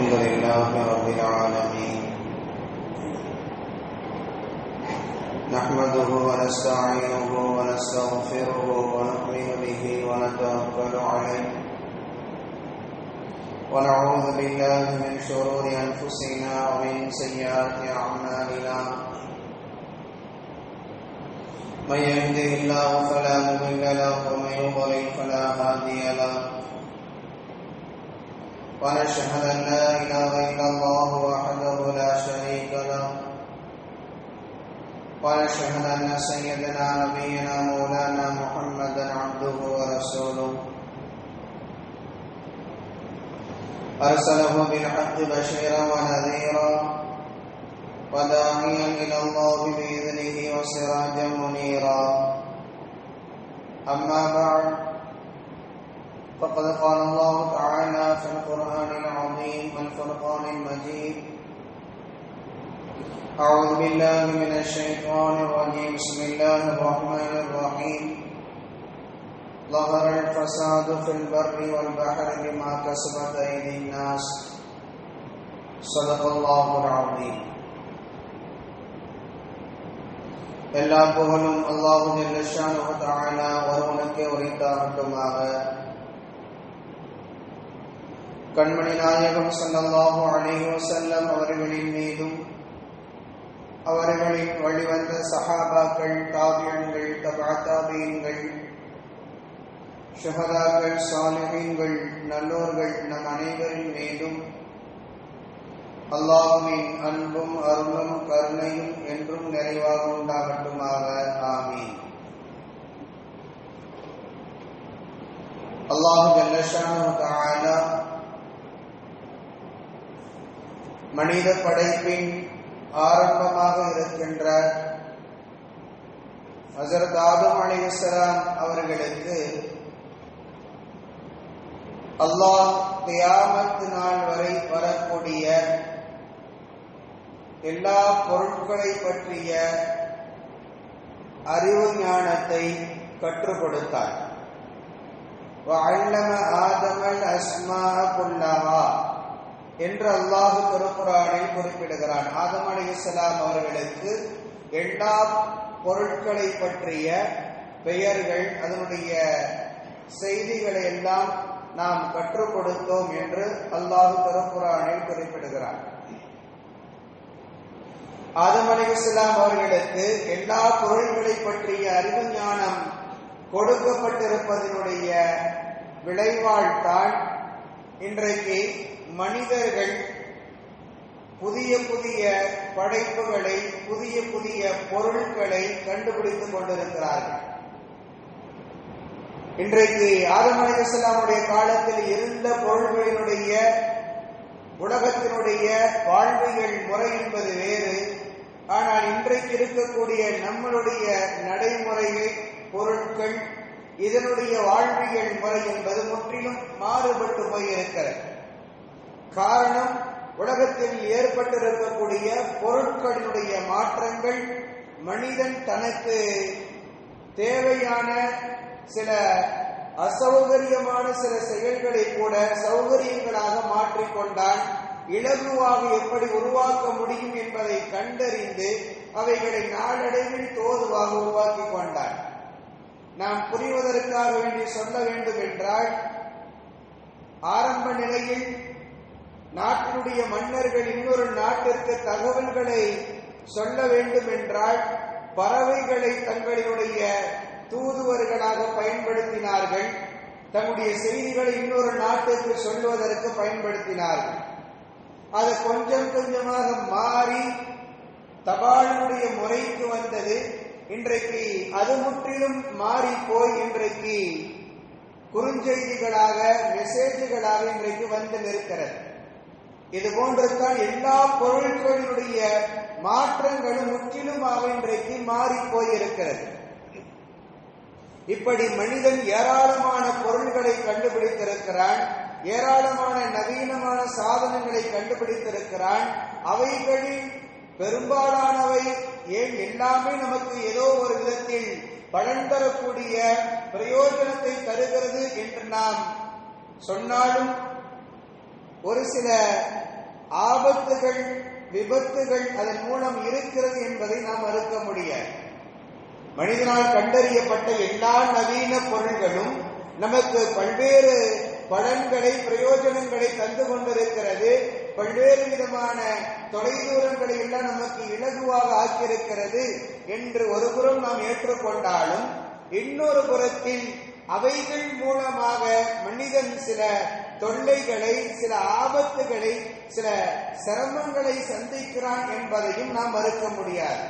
الحمد لله رب العالمين نحمده ونستعينه ونستغفره ونؤمن به ونتوكل عليه ونعوذ بالله من شرور أنفسنا ومن سيئات أعمالنا من يهده الله فلا مضل له ومن يضلل فلا هادي له ونشهد أن لا إله إلا الله وحده لا شريك له ونشهد أن سيدنا نبينا مولانا محمدا عبده ورسوله أرسله بالحق بشيرا ونذيرا وداعيا إلى الله بإذنه وسراجا منيرا أما بعد فقد قال الله تعالى في القرآن العظيم والفرقان المجيد أعوذ بالله من الشيطان الرجيم بسم الله الرحمن الرحيم ظهر الفساد في البر والبحر بما كسبت أيدي الناس صدق الله العظيم. எல்லா புகழும் அல்லாஹ் ஜல்ல ஷானஹு தஆலா ஒருவனுக்கே உரித்தாகட்டுமாக. கண்மணி நாயகம் ஸல்லல்லாஹு அலைஹி வஸல்லம் அவர்களின் மீதும் அவர்களின் வழிவந்த சஹாபாக்கள், தாபியீன்கள், தபஅ தாபியீன்கள், ஷுஹதாக்கள், சாலிஹீன்கள், நல்லோர்கள் நம் அனைவரின் மீதும் அல்லாஹ்வின் அன்பும் அருளும் கருணையும் என்றும் நிறைவாக உண்டாகட்டுமாக. ஆமீன். அல்லாஹ் ஜல்ல ஷானஹு தஆலா மனித படைப்பின் ஆரம்பமாக இருக்கின்ற ஹஜ்ரத் ஆதம் அலைஹிஸ்ஸலாம் அவர்களுக்கு அல்லாஹ் கியாமத் நாள் வரை வரக்கூடிய எல்லா பொருட்களை பற்றிய அறிவு ஞானத்தை கற்றுக் கொடுத்தார். வஅல்லம ஆதமல் அஸ்மாஅ குல்லஹா என்று அல்லாஹ் திருக்குர்ஆனில் குறிப்பிடுகிறான். ஆதம் அலைஹிஸ்ஸலாம் அவர்களுக்கு எல்லா பொருட்களை பற்றிய பெயர்கள், அதனுடைய செய்திகளை எல்லாம் நாம் கற்றுக் கொடுத்தோம் என்று அல்லாஹ் திருக்குர்ஆனில் குறிப்பிடுகிறான். ஆதம் அலைஹிஸ்ஸலாம் அவர்களுக்கு எல்லா பொருள்களை பற்றிய அறிவு ஞானம் கொடுக்கப்பட்டிருப்பதனுடைய விளைவால்தான் இன்றைக்கு மனிதர்கள் புதிய புதிய படைப்புகளை, புதிய புதிய பொருட்களை கண்டுபிடித்துக் கொண்டிருக்கிறார்கள். இன்றைக்கு ஆதம் அலைஹிஸ்ஸலாமுடைய காலத்தில் இருந்த பொருள்களினுடைய உலகத்தினுடைய வாழ்வியல் முறை என்பது வேறு. ஆனால் இன்றைக்கு இருக்கக்கூடிய நம்மளுடைய நடைமுறைகள், பொருட்கள், இதனுடைய வாழ்வியல் முறை என்பது முற்றிலும் மாறுபட்டு போயிருக்கிறது. காரணம், உலகத்தில் ஏற்பட்டிருக்கக்கூடிய பொருட்களினுடைய மாற்றங்கள் மனிதன் தனக்கு தேவையான சில அசௌகரியமான சில செயல்களை கூட சௌகரியங்களாக மாற்றிக்கொண்டான். இலகுவாக எப்படி உருவாக்க முடியும் என்பதை கண்டறிந்து அவைகளை நாளடைவில் தோதுவாக உருவாக்கி கொண்டான். நாம் புரிவதற்காக வேண்டி சொல்ல வேண்டும் என்றால், ஆரம்ப நிலையில் நாட்டினுடைய மன்னர்கள் இன்னொரு நாட்டிற்கு தகவல்களை சொல்ல வேண்டும் என்றால் பறவைகளை தங்களினுடைய தூதுவர்களாக பயன்படுத்தினார்கள். தன்னுடைய செய்திகளை இன்னொரு நாட்டுக்கு சொல்வதற்கு பயன்படுத்தினார்கள். அது கொஞ்சம் கொஞ்சமாக மாறி தபாலினுடைய முறைக்கு வந்தது. இன்றைக்கு அது முற்றிலும் மாறி போய் இன்றைக்கு குறுஞ்செய்திகளாக, மெசேஜ்களாக இன்றைக்கு வந்து நிற்கிறது. இது போன்றுதான் எல்லா பொருட்களினுடைய மாற்றங்களும் முற்றிலுமாக இன்றைக்கு மாறி போயிருக்கிறது. இப்படி மனிதன் ஏராளமான பொருள்களை கண்டுபிடித்திருக்கிறான், ஏராளமான நவீனமான சாதனங்களை கண்டுபிடித்திருக்கிறான். அவைகளில் பெரும்பாலானவை, ஏன் எல்லாமே நமக்கு ஏதோ ஒரு விதத்தில் பலன் தரக்கூடிய பிரயோஜனத்தை தருகிறது என்று நாம் சொன்னாலும் ஒரு சில ஆபத்துகள், விபத்துகள் அதன் மூலம் இருக்கிறது என்பதை நாம் மறுக்க முடியாது. மனிதனால் கண்டறியப்பட்ட எல்லா நவீன பொருள்களும் நமக்கு பல்வேறு பலன்களை, பிரயோஜனங்களை தந்து கொண்டிருக்கிறது. பல்வேறு விதமான தொலைதூரங்களை எல்லாம் நமக்கு இலகுவாக ஆக்கியிருக்கிறது என்று ஒரு புறம் நாம் ஏற்றுக்கொண்டாலும், இன்னொரு புறத்தில் அவைகள் மூலமாக மனிதன் சில தொல்லைகளை, சில ஆபத்துகளை, சில சிரமங்களை சந்திக்கிறான் என்பதையும் நாம் மறுக்க முடியாது.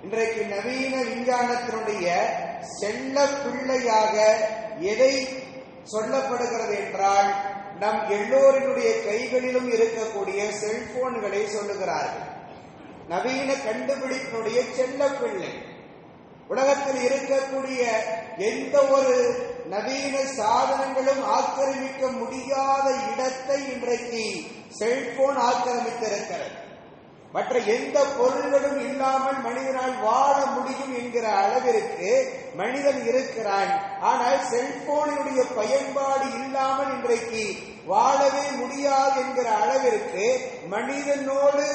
இன்றைக்கு நவீன விஞ்ஞானத்தினுடைய செல்ல பிள்ளையாக எதை சொல்லப்படுகிறது என்றால், நம் எல்லோரினுடைய கைகளிலும் இருக்கக்கூடிய செல்போன்களை சொல்லுகிறார்கள். நவீன கண்டுபிடிப்பினுடைய செல்ல பிள்ளை. உலகத்தில் இருக்கக்கூடிய எந்த ஒரு நவீன சாதனங்களும் ஆக்கிரமிக்க முடியாத இடத்தை இன்றைக்கு செல்போன் ஆக்கிரமித்திருக்கிறது. மற்ற எந்த பொருள்களும் இல்லாமல் மனிதனால் வாழ முடியும் என்கிற அளவிற்கு மனிதன் இருக்கிறான். ஆனால் செல்போனுடைய பயன்பாடு இல்லாமல் இன்றைக்கு வாழவே முடியாது என்கிற அளவிற்கு மனிதனோடு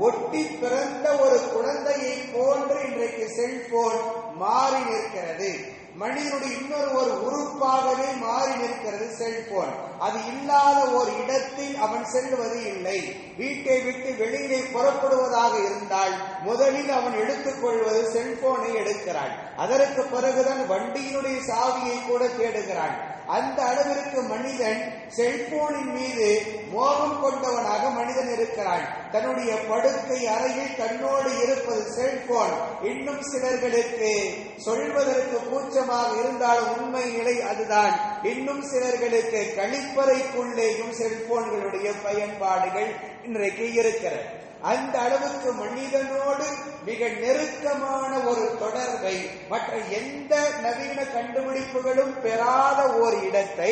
ஒட்டி பிறந்த ஒரு குழந்தையை போன்று இன்றைக்கு செல்போன் மாறி நிற்கிறது. மனிதனுடைய இன்னொரு உறுப்பாகவே மாறி நிற்கிறது செல்போன். அது இல்லாத ஒரு இடத்தில் அவன் செல்வது இல்லை. வீட்டை விட்டு வெளியிலே புறப்படுவதாக இருந்தால் முதலில் அவன் எடுத்துக்கொள்வது செல்போனை எடுக்கிறான். அதற்கு பிறகுதான் வண்டியினுடைய சாவியை கூட தேடுகிறான். அந்த அளவிற்கு மனிதன் செல்போனின் மீது மோகம் கொண்டவனாக மனிதன் இருக்கிறான். தன்னுடைய படுக்கை அறையில் தன்னோடு இருப்பது செல்போன். இன்னும் சிலர்களுக்கு சொல்வதற்கு கூச்சமாக இருந்தாலும் உண்மை நிலை அதுதான். இன்னும் சிலர்களுக்கு கழிப்பறைக்குள்ளேயும் செல்போன்களுடைய பயன்பாடுகள் இன்றைக்கு இருக்கிறது. அந்த அளவுக்கு மனிதனோடு மிக நெருக்கமான ஒரு தொடர்பை மற்ற எந்த நவீன கண்டுபிடிப்புகளும் பெறாத ஒரு இடத்தை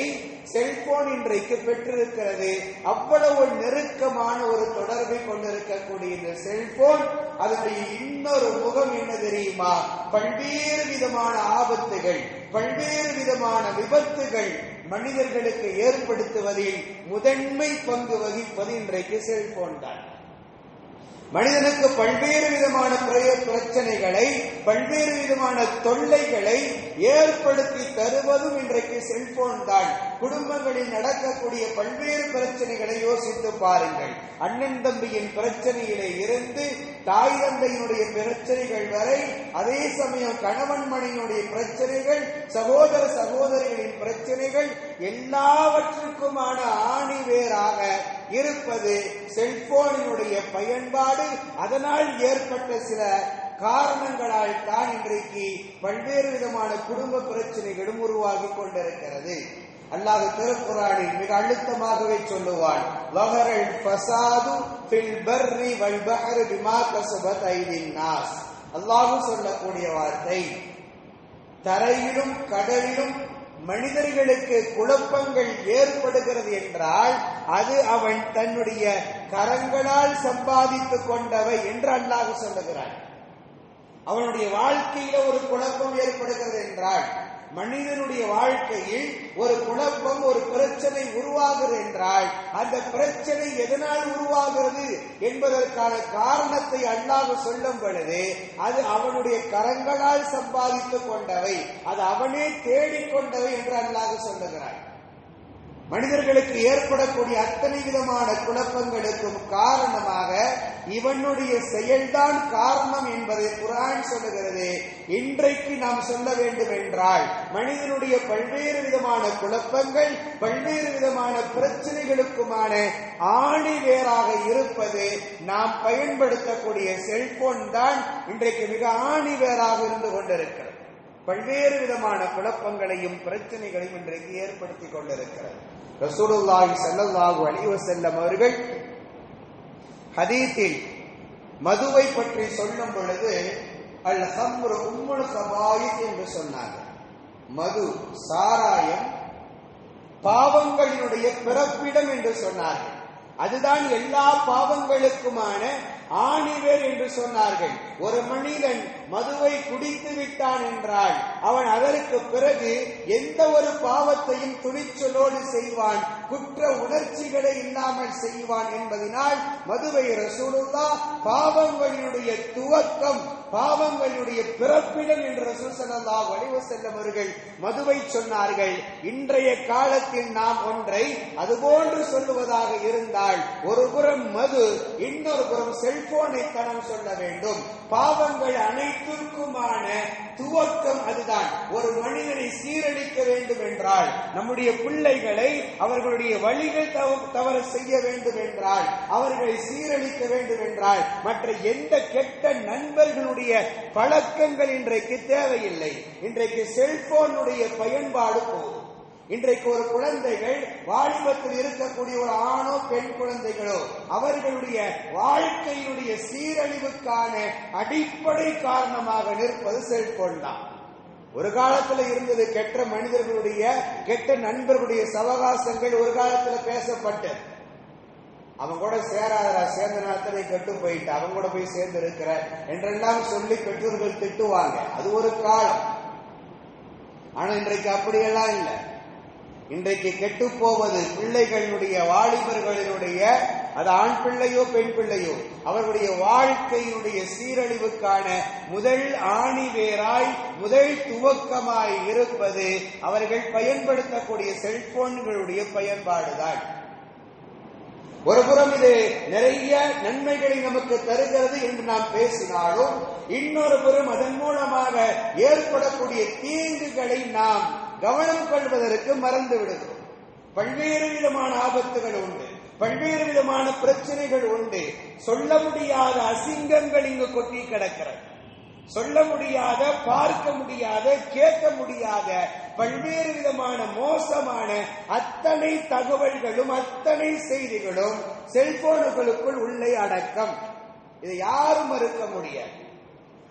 செல்போன் இன்றைக்கு பெற்றிருக்கிறது. அவ்வளவு நெருக்கமான ஒரு தொடர்பை கொண்டிருக்கக்கூடிய இந்த செல்போன், அதனுடைய இன்னொரு முகம் என்ன தெரியுமா? பல்வேறு விதமான ஆபத்துகள், பல்வேறு விதமான விபத்துகள் மனிதர்களுக்கு ஏற்படுத்துவதில் முதன்மை பங்கு வகிப்பது இன்றைக்கு செல்போன் தான். மனிதனுக்கு பல்வேறு விதமான பிரச்சனைகளை, பல்வேறு விதமான தொல்லைகளை ஏற்படுத்தி தருவதும் இன்றைக்கு செல்போன் தான். குடும்பங்களில் நடக்கக்கூடிய பல்வேறு பிரச்சனைகளை யோசித்து பாருங்கள். அண்ணன் தம்பியின் பிரச்சனையிலே இருந்து தாய் தந்தையினுடைய பிரச்சனைகள் வரை, அதே சமயம் கணவன் மனைவியுடைய பிரச்சனைகள், சகோதர சகோதரிகளின் பிரச்சனைகள், எல்லாவற்றுக்குமான ஆணிவேராக இருப்பது செல்போனினுடைய பயன்பாடு. அதனால் ஏற்பட்ட சில காரணங்களால் தான் இன்றைக்கு பல்வேறு விதமான குடும்ப பிரச்சனைகளும் உருவாகி கொண்டிருக்கிறது. அல்லாஹ் திருக்குர்ஆனில் மிக அழுத்தமாகவே சொல்லுவான், லஹரல் ஃபஸாது ஃபில் பர்ரி வல் பஹ்ரி பிமா கஸபத் ஐதின் நாஸ். அல்லாஹ் சொல்லக்கூடிய வார்த்தை, தரையிலும் கடலிலும் மனிதர்களுக்கு குழப்பங்கள் ஏற்படுகிறது என்றால் அது அவன் தன்னுடைய கரங்களால் சம்பாதித்துக் கொண்டவை என்று அல்லாஹ் சொல்லுகிறான். அவனுடைய வாழ்க்கையில ஒரு குழப்பம் ஏற்படுகிறது என்றால், மனிதனுடைய வாழ்க்கையில் ஒரு குழப்பம், ஒரு பிரச்சனை உருவாகிறது என்றால் அந்த பிரச்சனை எதனால் உருவாகிறது என்பதற்கான காரணத்தை அல்லாஹ் சொல்லும் பொழுது அது அவனுடைய கரங்களால் சம்பாதித்துக் கொண்டவை, அது அவனே தேடிக்கொண்டவை என்று அல்லாஹ் சொல்லுகிறான். மனிதர்களுக்கு ஏற்படக்கூடிய அத்தனை விதமான குழப்பங்களுக்கும் காரணமாக இவனுடைய செயல்தான் காரணம் என்பதை குர்ஆன் சொல்லுகிறது. இன்றைக்கு நாம் சொல்ல வேண்டும் என்றால், மனிதனுடைய பல்வேறு விதமான குழப்பங்கள், பல்வேறு விதமான பிரச்சனைகளுக்குமான ஆணி வேராக இருப்பது நாம் பயன்படுத்தக்கூடிய செல்போன் தான் இன்றைக்கு மிக ஆணி வேராக இருந்து கொண்டிருக்கிறது. பல்வேறு விதமான குழப்பங்களையும் பிரச்சனைகளையும் இன்றைக்கு ஏற்படுத்தி கொண்டிருக்கிறது. ரசூலுல்லாஹி ஸல்லல்லாஹு அலைஹி வஸல்லம் அவர்கள் ஹதீஸில் மதுவை பற்றி சொல்லும் பொழுது அல் ஹம்ரு உம்முல் கபாயிஸ் என்று சொன்னார்கள். மது, சாராயம் பாவங்களினுடைய பிறப்பிடம் என்று சொன்னார்கள். அதுதான் எல்லா பாவங்களுக்குமான ஆணிவேர் என்று சொன்னார்கள். ஒரு மனிதன் மதுவை குடித்து விட்டான் என்றால் அவன் அதற்கு பிறகு எந்த ஒரு பாவத்தையும் துணிச்சலோடு செய்வான், குற்ற உணர்ச்சிகளை இல்லாமல் செய்வான் என்பதனால் மதுவை ரசூலுல்லாஹ் பாவங்களுடைய துவக்கம், பாவங்களுடைய பிறப்பிடம் என்று ரசூல் ஸல்லல்லாஹு அலைஹி வஸல்லம் அவர்கள் மதுவை சொன்னார்கள். இன்றைய காலத்தில் நாம் ஒன்றை அதுபோன்று சொல்லுவதாக இருந்தால், ஒரு புறம் மது, இன்னொரு புறம் செல்போனை தனம் சொல்ல வேண்டும். பாவங்கள் அனைத்திற்குமான துவக்கம் அதுதான். ஒரு மனிதனை சீரழிக்க வேண்டும் என்றால், நம்முடைய பிள்ளைகளை அவர்களுடைய வழிகள் தவற செய்ய வேண்டும் என்றால், அவர்களை சீரழிக்க வேண்டும் என்றால், மற்ற எந்த கெட்ட நண்பர்களுடைய பழக்கங்கள் இன்றைக்கு தேவையில்லை. இன்றைக்கு செல்போனுடைய பயன்பாடு போதும். இன்றைக்கு ஒரு குழந்தைகள் வாலிபத்தில் இருக்கக்கூடிய ஒரு ஆணோ பெண் குழந்தைகளோ அவர்களுடைய வாழ்க்கையினுடைய சீரழிவுக்கான அடிப்படை காரணமாக நிற்பது செல்போன் தான். ஒரு காலத்துல இருந்தது கெட்ட மனிதர்களுடைய, கெட்ட நண்பர்களுடைய சவகாசங்கள் ஒரு காலத்துல பேசப்பட்டு, அவன் கூட சேராதரா, சேர்ந்த நேரத்தை கெட்டு போயிட்டு அவன் கூட போய் சேர்ந்து இருக்கிற என்றெல்லாம் சொல்லி பெற்றோர்கள் திட்டுவாங்க. அது ஒரு காலம். ஆனா இன்றைக்கு அப்படியெல்லாம் இல்லை. இன்றைக்கு கெட்டு போவது பிள்ளைகளுடைய, வாலிபர்களினுடைய, அது ஆண் பிள்ளையோ பெண் பிள்ளையோ, அவர்களுடைய வாழ்க்கையினுடைய சீரழிவுக்கான முதல் ஆணிவேராய், முதல் துவக்கமாய் இருப்பது அவர்கள் பயன்படுத்தக்கூடிய செல்போன்களுடைய பயன்பாடுதான். ஒரு புறம் இது நிறைய நன்மைகளை நமக்கு தருகிறது என்று நாம் பேசினாலும், இன்னொரு புறம் அதன் மூலமாக ஏற்படக்கூடிய தீங்குகளை நாம் கவனம் கொள்வதற்கு மறந்து விடுகிறோம். பல்வேறு விதமான ஆபத்துகள் உண்டு, பல்வேறு விதமான பிரச்சனைகள் உண்டு. சொல்ல முடியாத அசிங்கங்கள் இங்கு கொட்டி கிடக்கிறது. சொல்ல முடியாத, பார்க்க முடியாத, கேட்க முடியாத பல்வேறு விதமான மோசமான அத்தனை தகவல்களும் அத்தனை செய்திகளும் செல்போனுக்குள் உள்ளே அடக்கம். இதை யாரும் மறுக்க முடியாது.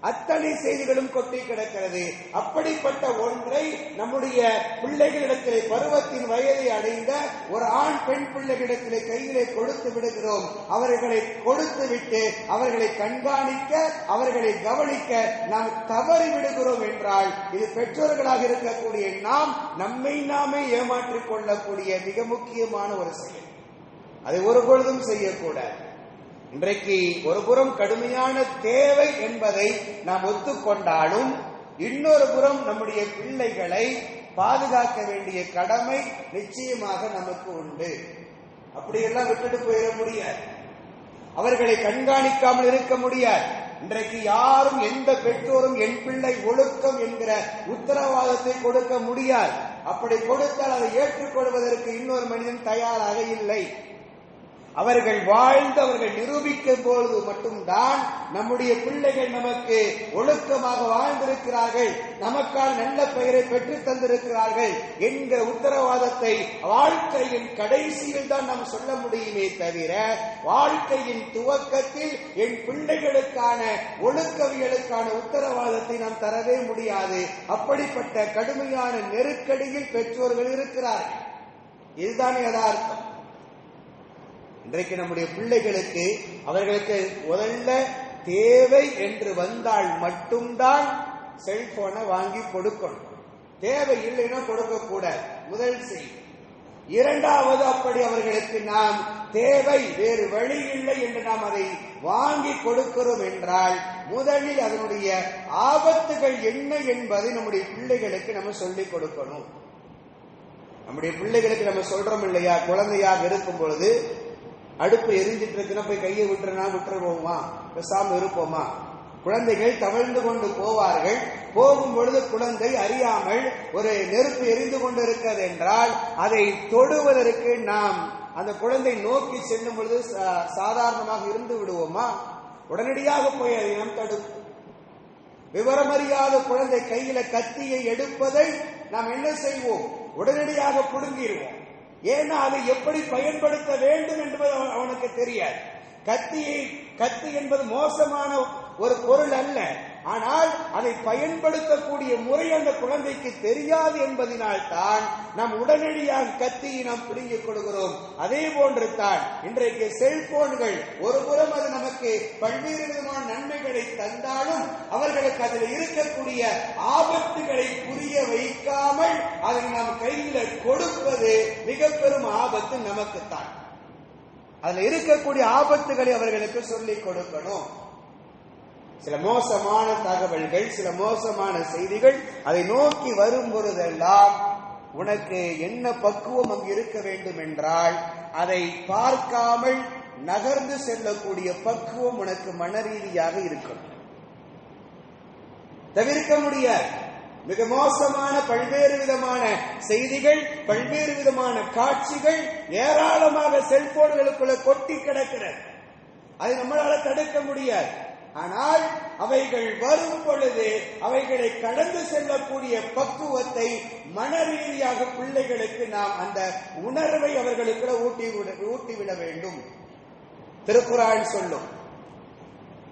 அத்தனை செய்திகளும் கொட்டி கிடக்கிறது. அப்படிப்பட்ட ஒன்றை நம்முடைய பிள்ளைகளிடத்திலே, பருவத்தின் வயதை அடைந்த ஒரு ஆண் பெண் பிள்ளைகளிடத்திலே கையிலே கொடுத்து விடுகிறோம். அவர்களை கொடுத்து விட்டு அவர்களை கண்காணிக்க, அவர்களை கவனிக்க நாம் தவறி விடுகிறோம் என்றால், இது பெற்றோர்களாக இருக்கக்கூடிய நாம் நம்மை நாமே ஏமாற்றிக் கொள்ளக்கூடிய மிக முக்கியமான ஒரு செயல். அதை ஒரு பொழுதும் செய்யக்கூடாது. இன்றைக்கு ஒரு புறம் கடுமையான தேவை என்பதை நாம் ஒத்துக்கொண்டாலும், இன்னொரு புறம் நம்முடைய பிள்ளைகளை பாதுகாக்க வேண்டிய கடமை நிச்சயமாக நமக்கு உண்டு. அப்படியெல்லாம் விட்டுட்டு போயிட முடியாது. அவர்களை கண்காணிக்காமல் இருக்க முடியாது. இன்றைக்கு யாரும், எந்த பெற்றோரும் என் பிள்ளை ஒழுக்கம் என்கிற உத்தரவாதத்தை கொடுக்க முடியாது. அப்படி கொடுத்தால் அதை ஏற்றுக்கொள்வதற்கு இன்னொரு மனிதன் தயாராக இல்லை. அவர்கள் வாழ்ந்து அவர்கள் நிரூபிக்கும் பொழுது மட்டும்தான் நம்முடைய பிள்ளைகள் நமக்கு ஒழுக்கமாக வாழ்ந்திருக்கிறார்கள், நமக்கால் நல்ல பெயரை பெற்று தந்திருக்கிறார்கள் என்கிற உத்தரவாதத்தை வாழ்க்கையின் கடைசியில் தான் நாம் சொல்ல முடியுமே தவிர, வாழ்க்கையின் துவக்கத்தில் என் பிள்ளைகளுக்கான ஒழுக்கவியலுக்கான உத்தரவாதத்தை நாம் தரவே முடியாது. அப்படிப்பட்ட கடுமையான நெருக்கடியில் பெற்றோர்கள் இருக்கிறார்கள். இதுதான் யதார்த்தம். இன்றைக்கு நம்முடைய பிள்ளைகளுக்கு, அவர்களுக்கு முதல்ல தேவை என்று வந்தால் மட்டும்தான் செல்போனை வாங்கி கொடுக்கணும். தேவை இல்லைன்னா கொடுக்க கூடாது, முதல் செய்தி. இரண்டாவது, அப்படி அவர்களுக்கு நாம் தேவை, வேறு வழி இல்லை என்று நாம் அதை வாங்கி கொடுக்கிறோம் என்றால், முதலில் அதனுடைய ஆபத்துகள் என்ன என்பதை நம்முடைய பிள்ளைகளுக்கு நம்ம சொல்லிக் கொடுக்கணும். நம்முடைய பிள்ளைகளுக்கு நம்ம சொல்றோம் இல்லையா, குழந்தையாக இருக்கும் பொழுது அடுப்பு எரிஞ்சிட்டு இருக்குன்னா போய் கையை விட்டுருவோமா, பேசாம இருப்போமா? குழந்தைகள் தவழ்ந்து கொண்டு போவார்கள். போகும் பொழுது குழந்தை அறியாமல் ஒரு நெருப்பு எரிந்து கொண்டு இருக்கிறது என்றால், அதை தொடுவதற்கு நாம் அந்த குழந்தை நோக்கி செல்லும் பொழுது சாதாரணமாக இருந்து விடுவோமா? உடனடியாக போய் அதை நாம் தடுப்போம். விவரமறியாத குழந்தை கையில கத்தியை எடுப்பதை நாம் என்ன செய்வோம்? உடனடியாக புடுங்கிடுவோம். ஏன்னா அதை எப்படி பயன்படுத்த வேண்டும் என்பது அவனுக்கு தெரியாது. கத்தி என்பது மோசமான ஒரு பொருள் அல்ல. ஆனால் அதை பயன்படுத்தக்கூடிய முறை அந்த குழந்தைக்கு தெரியாது என்பதனால் தான் நாம் உடனடியாக கத்தியை நாம் பிடுங்கிக் கொடுக்கிறோம். அதே போன்று தான் இன்றைக்கு செல்போன்கள் ஒரு புறம் அது நமக்கு பல்வேறு விதமான நன்மைகளை தந்தாலும் அவர்களுக்கு அதில் இருக்கக்கூடிய ஆபத்துகளை புரிய வைக்காமல் அதை நாம் கையில கொடுப்பது மிக பெரும் ஆபத்து நமக்குத்தான். அதுல இருக்கக்கூடிய ஆபத்துகளை அவர்களுக்கு சொல்லிக் கொடுக்கணும். சில மோசமான தகவல்கள், சில மோசமான செய்திகள் அதை நோக்கி வரும் பொழுதெல்லாம் உனக்கு என்ன பக்குவம் அங்கு இருக்க வேண்டும் என்றால் அதை பார்க்காமல் நகர்ந்து செல்லக்கூடிய பக்குவம் உனக்கு மன ரீதியாக இருக்கும். தவிர்க்க முடியாது. மிக மோசமான பல்வேறு விதமான செய்திகள், பல்வேறு விதமான காட்சிகள் ஏராளமாக செல்போன்களுக்குள்ள கொட்டி கிடக்கிறது. அதை நம்மளால தடுக்க முடியாது. ஆனால் அவைகள் வரும் பொழுது அவைகளை கடந்து செல்லக்கூடிய பக்குவத்தை மன ரீதியாக பிள்ளைகளுக்கு நாம் அந்த உணர்வை அவர்களுக்கு ஊட்டிவிட வேண்டும். திருக்குர்ஆன் சொல்லும்,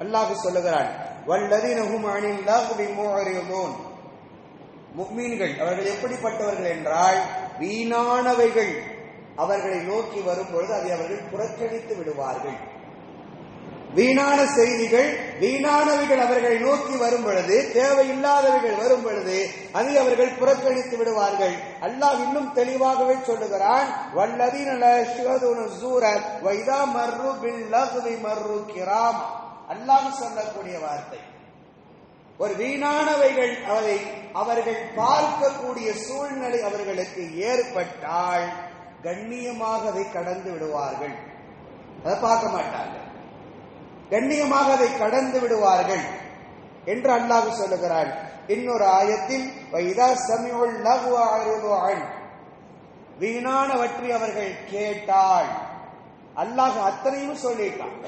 அல்லாஹ் சொல்லுகிறான், வல்லதீன ஹும் அனில் லஹ்வி முஅரிதுன். முஃமின்கள் அவர்கள் எப்படிப்பட்டவர்கள் என்றால் வீணானவைகள் அவர்களை நோக்கி வரும் பொழுது அதை அவர்கள் புறக்கணித்து விடுவார்கள். வீணான செய்திகள், வீணானவைகள் அவர்களை நோக்கி வரும் பொழுது, தேவையில்லாதவைகள் வரும் பொழுது அதை அவர்கள் புறக்கணித்து விடுவார்கள். அல்லாஹ் இன்னும் தெளிவாகவே சொல்லுகிறான், வல்லதீன லா யஷ்ஹதுன ஸூர வ இதா மர்ரு பில் லஹ்வி மர்ரு கிராம். அல்லாஹ் சொல்லக்கூடிய வார்த்தை, ஒரு வீணானவைகள் அவர்கள் பார்க்கக்கூடிய சூழ்நிலை அவர்களுக்கு ஏற்பட்டால் கண்ணியமாக அதை கடந்து விடுவார்கள். அதை பார்க்க மாட்டார்கள், கண்ணியமாக அதை கடந்து விடுவார்கள் என்று அல்லாஹ் சொல்லுகிறான். இன்னொரு ஆயத்தில் வைதா சமிஉல் லஹ்வ அரிது அன், வீணானவற்றை அவர்கள் கேட்டால், அல்லாஹ் அத்தனையும் சொல்லிட்டான்.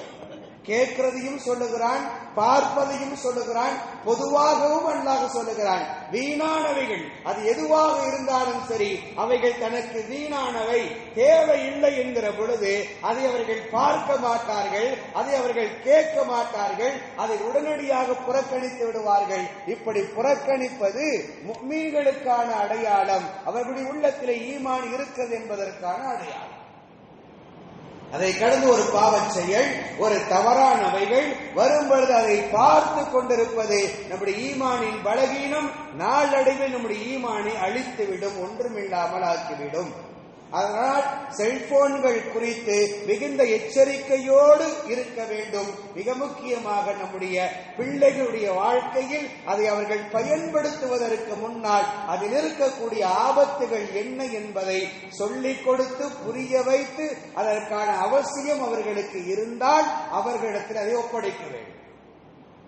கேட்கிறதையும் சொல்லுகிறான், பார்ப்பதையும் சொல்லுகிறான், பொதுவாகவும் அல்லாஹ் சொல்லுகிறான். வீணானவைகள் அது எதுவாக இருந்தாலும் சரி, அவைகள் தனக்கு வீணானவை, தேவையில்லை என்கிற பொழுது அதை அவர்கள் பார்க்க மாட்டார்கள், அதை அவர்கள் கேட்க மாட்டார்கள், அதை உடனடியாக புறக்கணித்து விடுவார்கள். இப்படி புறக்கணிப்பது முஃமின்களுக்கான அடையாளம், அவர்களுடைய உள்ளத்திலே ஈமான் இருக்கிறது என்பதற்கான அடையாளம். அதை கடந்து ஒரு பாவச் செயல், ஒரு தவறானவைகள் வரும் பொழுது அதை பார்த்து கொண்டிருப்பது நம்முடைய ஈமானின் பலவீனம். நாளடைவில் நம்முடைய ஈமானை அழித்துவிடும், ஒன்றுமில்லாமல் ஆக்கிவிடும். அதனால் செல்போன்கள் குறித்து மிகுந்த எச்சரிக்கையோடு இருக்க வேண்டும். மிக முக்கியமாக நம்முடைய பிள்ளைகளுடைய வாழ்க்கையில் அதை அவர்கள் பயன்படுத்துவதற்கு முன்னால் அதில் இருக்கக்கூடிய ஆபத்துகள் என்ன என்பதை சொல்லிக் கொடுத்து புரிய வைத்து அதற்கான அவசியம் அவர்களுக்கு இருந்தால் அவர்களிடத்தில் அதை ஒப்படைக்க வேண்டும்.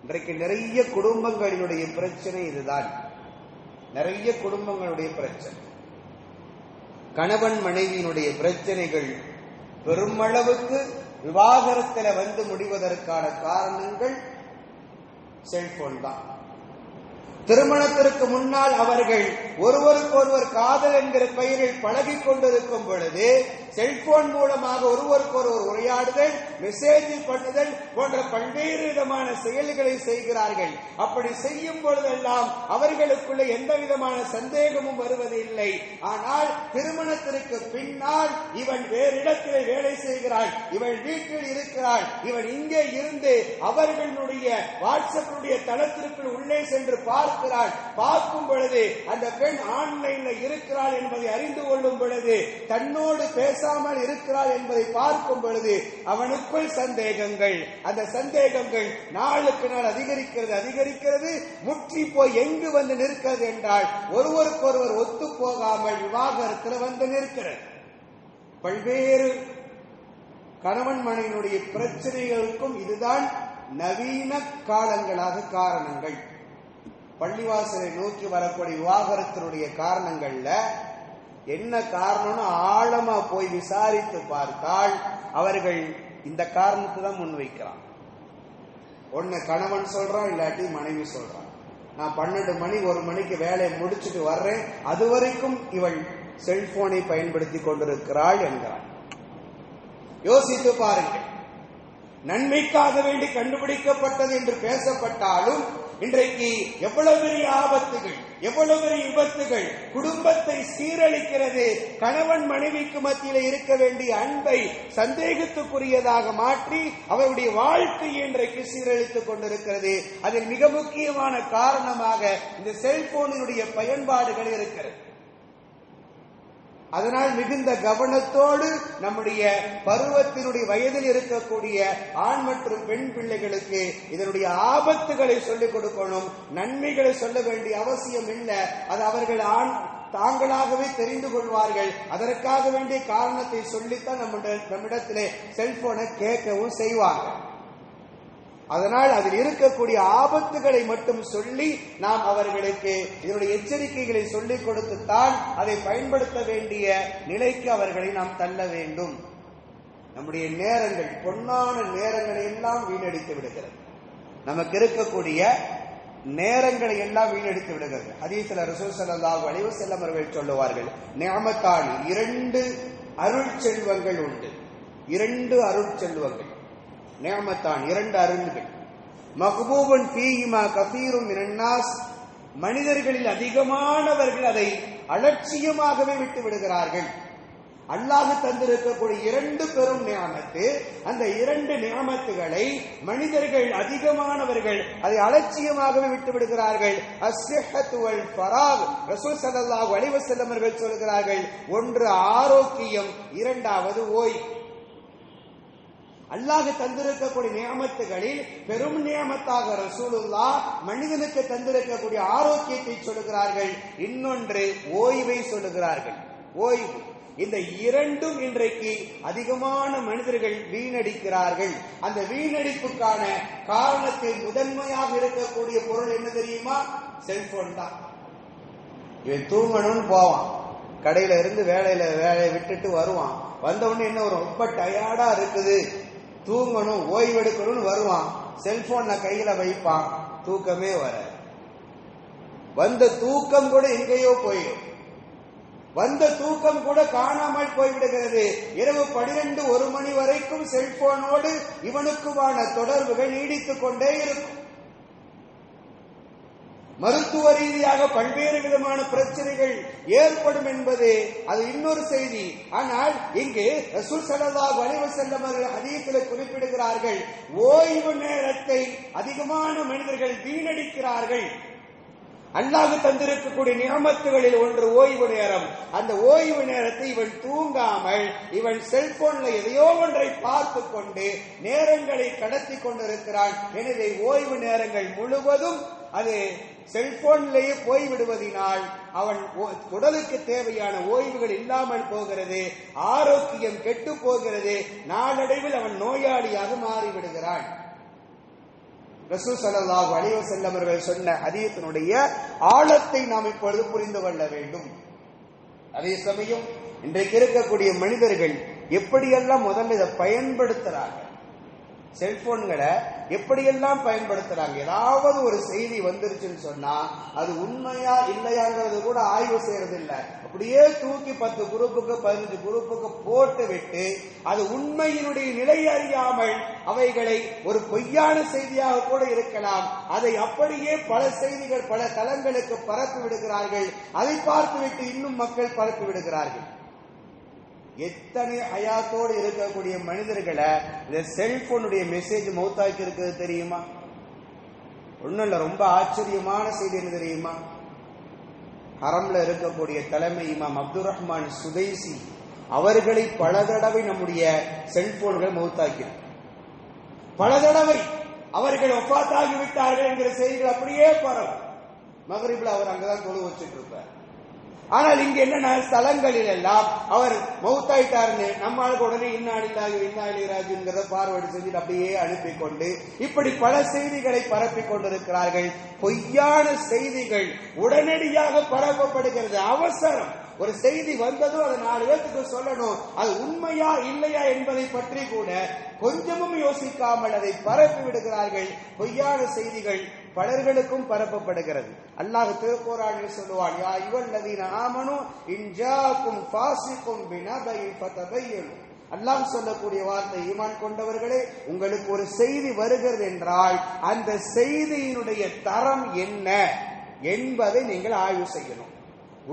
இன்றைக்கு நிறைய குடும்பங்களினுடைய பிரச்சனை இதுதான். நிறைய குடும்பங்களுடைய பிரச்சனை, கணவன் மனைவியினுடைய பிரச்சனைகள் பெருமளவுக்கு விவாகரத்தில் வந்து முடிவதற்கான காரணங்கள் செல்போன் தான். திருமணத்திற்கு முன்னால் அவர்கள் ஒருவருக்கொருவர் காதல் என்கிற பெயரில் பழகி கொண்டிருக்கும் பொழுது செல்போன் மூலமாக ஒருவருக்கொருவர் உரையாடுதல், மெசேஜ் பண்ணுதல் போன்ற பல்வேறு விதமான செயல்களை செய்கிறார்கள். அப்படி செய்யும் பொழுதெல்லாம் அவர்களுக்குள்ள எந்த விதமான சந்தேகமும் வருவதில்லை. ஆனால் திருமணத்திற்கு பின்னால் இவன் வேறு இடத்திலே வேலை செய்கிறாள், இவள் வீட்டில் இருக்கிறாள், இவன் இங்கே இருந்து அவர்களுடைய வாட்ஸ்அப்புடைய தளத்திற்குள் உள்ளே சென்று பார்க்கிறாள். பார்க்கும் பொழுது அந்த பெண் ஆன்லைன்ல இருக்கிறாள் என்பதை அறிந்து கொள்ளும் பொழுது, தன்னோடு பேசாமல் இருக்கிறாள் என்பதை பார்க்கும் பொழுது அவனுக்குள் சந்தேகங்கள், அந்த சந்தேகங்கள் நாளுக்கு நாள் அதிகரிக்கிறது. முற்றி போய் எங்கு வந்து நிற்கிறது என்றால் ஒருவருக்கொருவர் ஒத்து போகாமல் விவாகரத்தில் வந்து நிற்கிறது. பல்வேறு கணவன் மனைவியினுடைய பிரச்சனைகளுக்கும் இதுதான் நவீன காலங்களாக காரணங்கள். பள்ளிவாசலை நோக்கி வரக்கூடிய விவாகரத்தினுடைய காரணங்கள்ல என்ன காரணம்னு ஆழமா போய் விசாரித்து பார்த்தால் அவர்கள் இந்த காரணத்தை தான் முன்வைக்கிறான். ஒன்னு கணவன் சொல்றான், இல்லாட்டி மனைவி சொல்றான், நான் 12 மணி 1 மணிக்கு வேலையை முடிச்சுட்டு வர்றேன், அது வரைக்கும் இவள் செல்போனை பயன்படுத்தி கொண்டிருக்கிறாள் என்கிறாள். யோசித்து பாருங்கள், நன்மைக்காக வேண்டி கண்டுபிடிக்கப்பட்டது என்று பேசப்பட்டாலும் இன்றைக்கு எவ்வளவு பெரிய ஆபத்துகள், எவ்வளவு பெரிய விபத்துகள் குடும்பத்தை சீரழிக்கிறது. கணவன் மனைவிக்கு மத்தியில் இருக்க வேண்டிய அன்பை சந்தேகத்துக்குரியதாக மாற்றி அவருடைய வாழ்க்கையை இன்றைக்கு சீரழித்துக் கொண்டிருக்கிறது. அதில் மிக முக்கியமான காரணமாக இந்த செல்போனினுடைய பயன்பாடுகள் இருக்கிறது. அதனால் மிகுந்த கவனத்தோடு நம்முடைய பருவத்தினுடைய வயதில் இருக்கக்கூடிய ஆண் மற்றும் பெண் பிள்ளைகளுக்கு இதனுடைய ஆபத்துகளை சொல்லிக் கொடுக்கணும். நன்மைகளை சொல்ல வேண்டிய அவசியம் இல்லை. அது அவர்கள் தாங்களாகவே தெரிந்து கொள்வார்கள். அதற்காக வேண்டிய காரணத்தை சொல்லித்தான் நம்மிடத்திலே செல்போனை கேட்கவும் செய்வார்கள். அதனால் அதில் இருக்கக்கூடிய ஆபத்துகளை மட்டும் சொல்லி நாம் அவர்களுக்கு இதனுடைய எச்சரிக்கைகளை சொல்லிக் கொடுத்துத்தான் அதை பயன்படுத்த வேண்டிய நிலைக்கு அவர்களை நாம் தள்ள வேண்டும். நம்முடைய நேரங்கள், பொன்னான நேரங்களை எல்லாம் வீணடித்து விடுகிறது. நமக்கு இருக்கக்கூடிய நேரங்களை எல்லாம் வீணடித்து விடுகிறது. ஹதீஸ்ல ரசூல் ஸல்லல்லாஹு அலைஹி வஸல்லம் அவர்கள் சொல்லுவார்கள், நிஅமத்தான், 2 அருட்செல்வங்கள் உண்டு. 2 அருட்செல்வங்கள், நிஅமத்தான், 2 அருள்கள். மக்பூபுன் ஃபீஹிமா கஸீரும் மினன் நாஸ், மனிதர்களில் அதிகமானவர்கள் அதை அலட்சியமாகவே விட்டு விடுகிறார்கள். அல்லாஹ் தந்திருக்கக்கூடிய 2 பெரும் நியாமத்து, அந்த 2 நியாமத்துகளை மனிதர்கள் அதிகமானவர்கள் அதை அலட்சியமாகவே விட்டு விடுகிறார்கள். அஸ்ஸிஹத்து வல் ஃபராக், ரசூல் ஸல்லல்லாஹு அலைஹி வஸல்லம் அவர்கள் சொல்கிறார்கள், ஒன்று ஆரோக்கியம், இரண்டாவது ஓய்வு. அல்லாஹ் தந்திருக்கக்கூடிய நியமத்துகளில் பெரும் நியமத்தாக ரசூலுல்லாஹ் மனிதனுக்கு தந்திருக்கக்கூடிய ஆரோக்கியத்தை சொல்லுகிறார்கள். இன்னொன்று ஓய்வை சொல்லுகிறார்கள். ஓய்வு. இந்த 2ம் இன்றைக்கு அதிகமான மனிதர்கள் வீணடிக்கிறார்கள். அந்த வீணடிப்புக்கான காரணத்தில் முதன்மையாக இருக்கக்கூடிய பொருள் என்ன தெரியுமா? செல்போன் தான். இவன் தூங்கணும்னு போவான், கடையில இருந்து வேலையை விட்டுட்டு வருவான். வந்த உடனே என்ன வரும்? ரொம்ப டயர்டா இருக்குது, தூங்கணும், ஓய்வெடுக்கணும்னு வருவான். செல்போன் கையில வைப்பான், தூக்கமே வர. வந்த தூக்கம் கூட எங்கேயோ போயிடும். வந்த தூக்கம் கூட காணாமல் போய்விடுகிறது. இரவு 12-1 மணி வரைக்கும் செல்போனோடு இவனுக்குமான தொடர்புகள் நீடித்துக் கொண்டே இருக்கும். மருத்துவ ரீதியாக பல்வேறு விதமான பிரச்சனைகள் ஏற்படும் என்பது அது இன்னொரு செய்தி. ஆனால் இங்கு ரசூல் ஸல்லல்லாஹு அலைஹி வஸல்லம் அவர்கள் ஹதீஸில் குறிப்பிடுகிறார்கள், ஓய்வு நேரத்தை அதிகமான மனிதர்கள் வீணடிக்கிறார்கள். அல்லாஹ் தந்திருக்கக்கூடிய நியமத்துகளில் ஒன்று ஓய்வு நேரம். அந்த ஓய்வு நேரத்தை இவன் தூங்காமல் இவன் செல்போன்ல எதையோ ஒன்றை பார்த்து கொண்டு நேரங்களை கடத்தி கொண்டிருக்கிறான். எனவே ஓய்வு நேரங்கள் முழுவதும் அது செல்போன்லேயே போய்விடுவதனால் அவன் உடலுக்கு தேவையான ஓய்வுகள் இல்லாமல் போகிறது, ஆரோக்கியம் கெட்டு போகிறது, நாளடைவில் அவன் நோயாளியாக மாறிவிடுகிறான். ரசூல் ஸல்லல்லாஹு அலைஹி வஸல்லம் அவர்கள் சொன்ன ஹதீஸினுடைய ஆழத்தை நாம் இப்பொழுது புரிந்து கொள்ள வேண்டும். அதே சமயம் இன்றைக்கு இருக்கக்கூடிய மனிதர்கள் எப்படியெல்லாம் முதல்ல இதை பயன்படுத்துறாங்க, செல்போன்களை எப்படியெல்லாம் பயன்படுத்துறாங்க. ஏதாவது ஒரு செய்தி வந்துருச்சுன்னு சொன்னா அது உண்மையா இல்லையாங்கிறது கூட ஆய்வு செய்யறது இல்லை. அப்படியே தூக்கி 10 குரூப்புக்கு 15 குரூப்புக்கு போட்டு விட்டு அது உண்மையினுடைய நிலை அறியாமல் அவைகளை ஒரு பொய்யான செய்தியாக கூட இருக்கலாம், அதை அப்படியே பல செய்திகள் பல தளங்களுக்கு பரப்பி விடுகிறார்கள். அதை பார்த்துவிட்டு இன்னும் மக்கள் பரப்பி விடுகிறார்கள். எத்தனை ஹயாத்தோடு இருக்கக்கூடிய மனிதர்களை இந்த செல்போனுடைய மெசேஜ் மௌத்தாக்கி இருக்கிறது தெரியுமா? ஒன்னும் இல்ல, ரொம்ப ஆச்சரியமான செய்தி என்ன தெரியுமா? ஹரம்ல இருக்கக்கூடிய தலைமை இமாம் அப்துல் ரஹ்மான் சுதைசி அவர்களை பல தடவை நம்முடைய செல்போன்கள் மௌத்தாக்கி, பல தடவை அவர்கள் ஒப்பாத்தாகி விட்டார்கள் என்கிற செய்திகள் அப்படியே பரவும். மகரிப்ல அவர் அங்கதான் தொழு வச்சுட்டு இருப்பார். ஆனால் இங்க என்ன ஸ்தலங்களில் எல்லாம் அவர் மௌத்தாயிட்டாருன்னு நம்மளுக்கு உடனே இன்னாலிராஜுங்கிறத பார்வைடு செஞ்சுட்டு அப்படியே அனுப்பி கொண்டு இப்படி பல செய்திகளை பரப்பி கொண்டிருக்கிறார்கள். பொய்யான செய்திகள் உடனடியாக பரப்பப்படுகிறது. அவசரம். ஒரு செய்தி வந்ததும் அதை 4 பேருக்கு சொல்லணும், அது உண்மையா இல்லையா என்பதை பற்றி கூட கொஞ்சமும் யோசிக்காமல் அதை பரப்பி விடுகிறார்கள். பொய்யான செய்திகள் பலர்களுக்கும் பரப்பப்படுகிறது. அல்லாஹ் திருக்குர்ஆனில் சொல்லுவான், யா அய்யுஹல்லதீன ஆமனூ இன் ஜாஅக்கும் ஃபாஸிகுன் பினபைன் ஃபதபையனு, அல்லாஹ் சொல்லக்கூடிய வார்த்தை, ஈமான் கொண்டவர்களே, உங்களுக்கு ஒரு செய்தி வருகிறது என்றால் அந்த செய்தியினுடைய தரம் என்ன என்பதை நீங்கள் ஆய்வு செய்யணும்.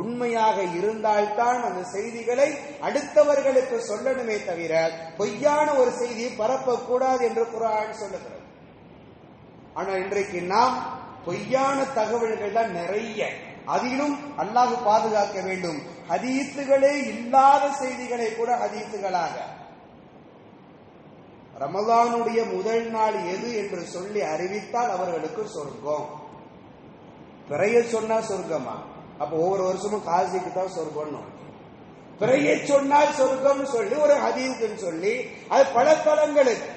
உண்மையாக இருந்தால்தான் அந்த செய்திகளை அடுத்தவர்களுக்கு சொல்லணுமே தவிர பொய்யான ஒரு செய்தியை பரப்பக்கூடாது என்று குர்ஆன் சொல்லுகிறது. ஆனால் இன்றைக்கு நாம் பொய்யான தகவல்கள் தான் நிறைய. அதிலும் அல்லாஹ் பாதுகாக்க வேண்டும், ஹதீஸுகளே இல்லாத செய்திகளை கூட ஹதீஸுகளாக. ரமலானுடைய முதல் நாள் எது என்று சொல்லி அறிவித்தால் அவர்களுக்கு சொர்க்கம். பிறைய சொன்னா சொர்க்கமா? அப்ப ஒவ்வொரு வருஷமும் காசிக்கு தான் சொர்க்கம். பிறைய சொன்னால் சொர்க்கம் சொல்லி ஒரு ஹதீஸ் சொல்லி அது பல தலங்களுக்கு